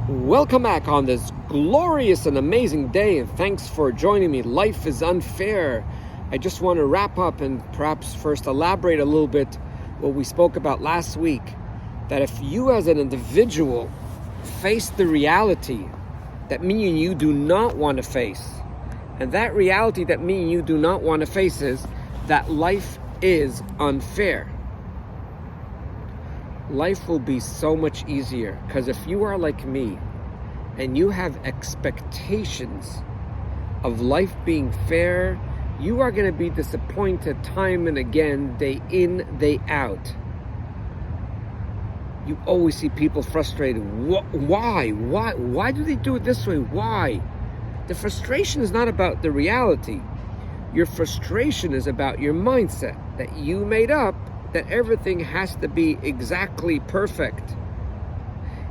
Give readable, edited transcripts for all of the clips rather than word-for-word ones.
Welcome back on this glorious and amazing day, and thanks for joining me. Life is unfair. I just want to wrap up and perhaps first elaborate a little bit what we spoke about last week, that if you as an individual face the reality that me and you do not want to face, and that reality that me and you do not want to face is that life is unfair. Life will be so much easier, because if you are like me and you have expectations of life being fair, you are going to be disappointed time and again, day in, day out. You always see people frustrated. Why? Why do they do it this way? Why? The frustration is not about the reality. Your frustration is about your mindset that you made up that everything has to be exactly perfect.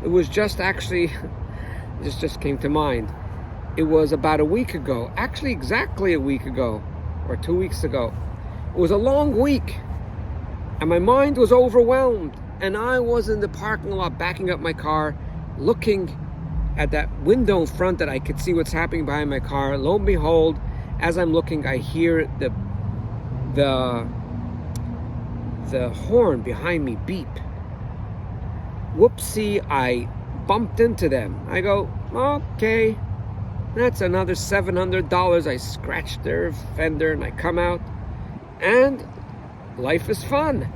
It was just actually, this just came to mind. It was about a week ago, actually exactly a week ago, or 2 weeks ago. It was a long week, and my mind was overwhelmed, and I was in the parking lot backing up my car, looking at that window in front that I could see what's happening behind my car. Lo and behold, as I'm looking, I hear the horn behind me beep. Whoopsie, I bumped into them. I go, okay, that's another $700. I scratched their fender and I come out, and life is fun.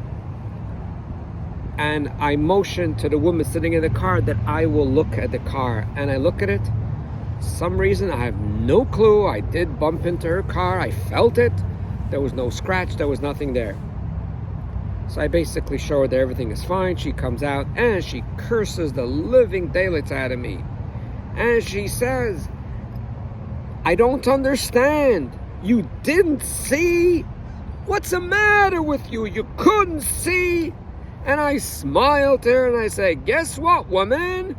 And I motion to the woman sitting in the car that I will look at the car, and I look at it. Some reason, I have no clue. I did bump into her car. I felt it. There was no scratch. There was nothing there. So I basically show her that everything is fine. She comes out and she curses the living daylights out of me. And she says, I don't understand. You didn't see? What's the matter with you? You couldn't see? And I smile to her and I say, guess what, woman?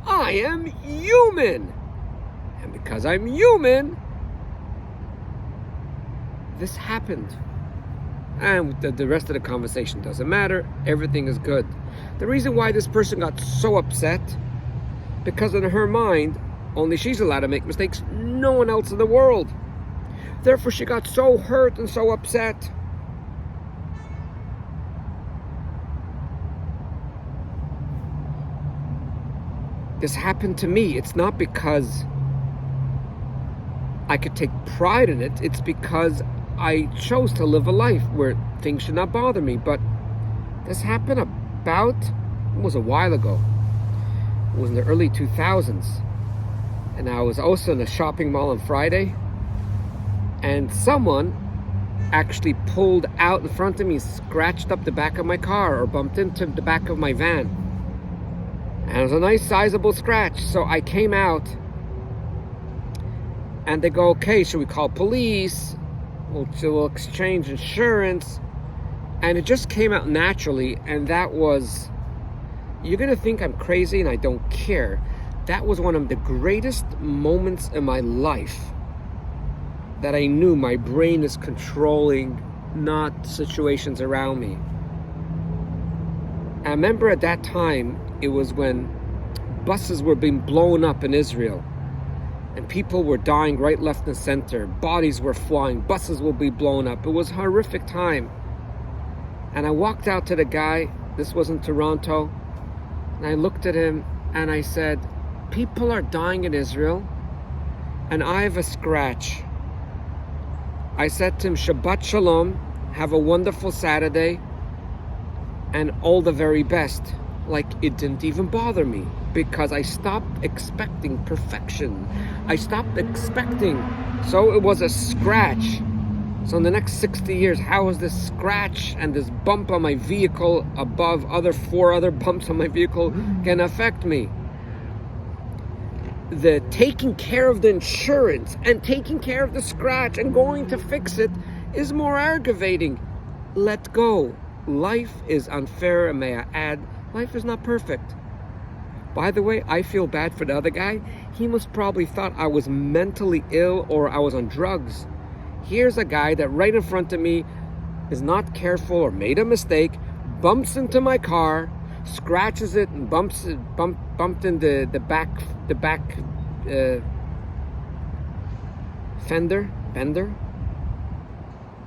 I am human. And because I'm human, this happened. And the rest of the conversation doesn't matter. Everything is good. The reason why this person got so upset, because in her mind, only she's allowed to make mistakes, no one else in the world. Therefore, she got so hurt and so upset. This happened to me. It's not because I could take pride in it. It's because I chose to live a life where things should not bother me. But this happened it was a while ago. It was in the early 2000s. And I was also in a shopping mall on Friday. And someone actually pulled out in front of me, scratched up the back of my car or bumped into the back of my van. And it was a nice sizable scratch. So I came out and they go, okay, should we call police? We'll exchange insurance. And it just came out naturally. And that was, you're going to think I'm crazy and I don't care. That was one of the greatest moments in my life that I knew my brain is controlling, not situations around me. I remember at that time, it was when buses were being blown up in Israel. And people were dying right, left, and center. Bodies were flying. Buses will be blown up. It was a horrific time. And I walked out to the guy. This was in Toronto. And I looked at him and I said, people are dying in Israel and I have a scratch. I said to him, Shabbat Shalom. Have a wonderful Saturday. And all the very best. Like it didn't even bother me, because I stopped expecting perfection. I stopped expecting. So it was a scratch. So in the next 60 years, how is this scratch and this bump on my vehicle above 4 other bumps on my vehicle can affect me? The taking care of the insurance and taking care of the scratch and going to fix it is more aggravating. Let go. Life is unfair, and may I add, life is not perfect. By the way, I feel bad for the other guy. He must probably thought I was mentally ill or I was on drugs. Here's a guy that right in front of me is not careful or made a mistake, bumps into my car, scratches it and bumped in the back fender,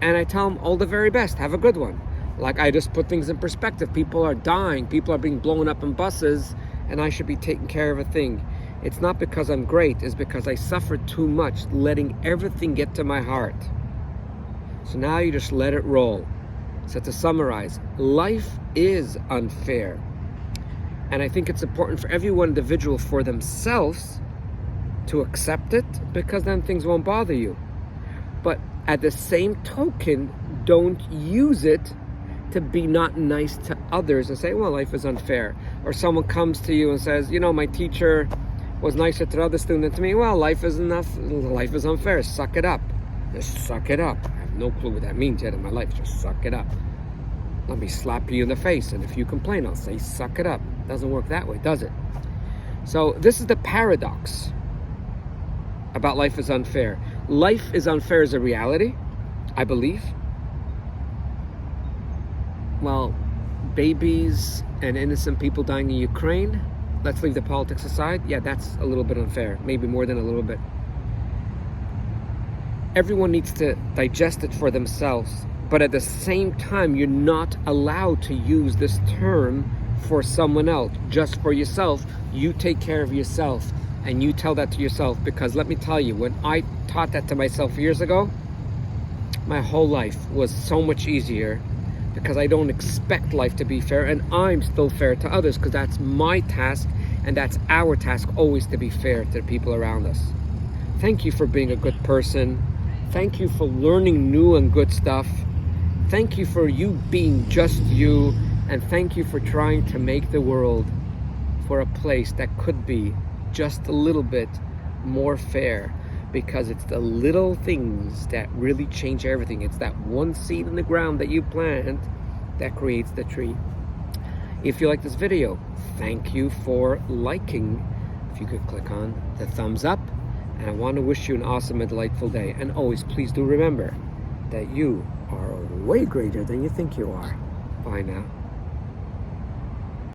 and I tell them all the very best. Have a good one. Like, I just put things in perspective. People are dying. People are being blown up in buses, and I should be taking care of a thing. It's not because I'm great. It's because I suffered too much, letting everything get to my heart. So now you just let it roll. So to summarize, life is unfair. And I think it's important for every one individual for themselves to accept it, because then things won't bother you. But at the same token, don't use it to be not nice to others and say, well, life is unfair. Or someone comes to you and says, you know, my teacher was nicer to the other student than to me. Well, life is unfair. Suck it up. Just suck it up. I have no clue what that means yet in my life. Just suck it up. Let me slap you in the face, and if you complain, I'll say, suck it up. Doesn't work that way, does it? So this is the paradox about life is unfair. Life is unfair as a reality, I believe. Well, babies and innocent people dying in Ukraine, let's leave the politics aside. Yeah, that's a little bit unfair, maybe more than a little bit. Everyone needs to digest it for themselves, but at the same time, you're not allowed to use this term for someone else, just for yourself. You take care of yourself, and you tell that to yourself, because let me tell you, when I taught that to myself years ago, my whole life was so much easier, because I don't expect life to be fair, and I'm still fair to others, because that's my task, and that's our task, always to be fair to the people around us. Thank you for being a good person. Thank you for learning new and good stuff. Thank you for you being just you, and thank you for trying to make the world for a place that could be just a little bit more fair, because it's the little things that really change everything. It's that one seed in the ground that you plant that creates the tree. If you like this video, thank you for liking. If you could click on the thumbs up, and I want to wish you an awesome and delightful day. And always, please do remember that you are way greater than you think you are. Bye now.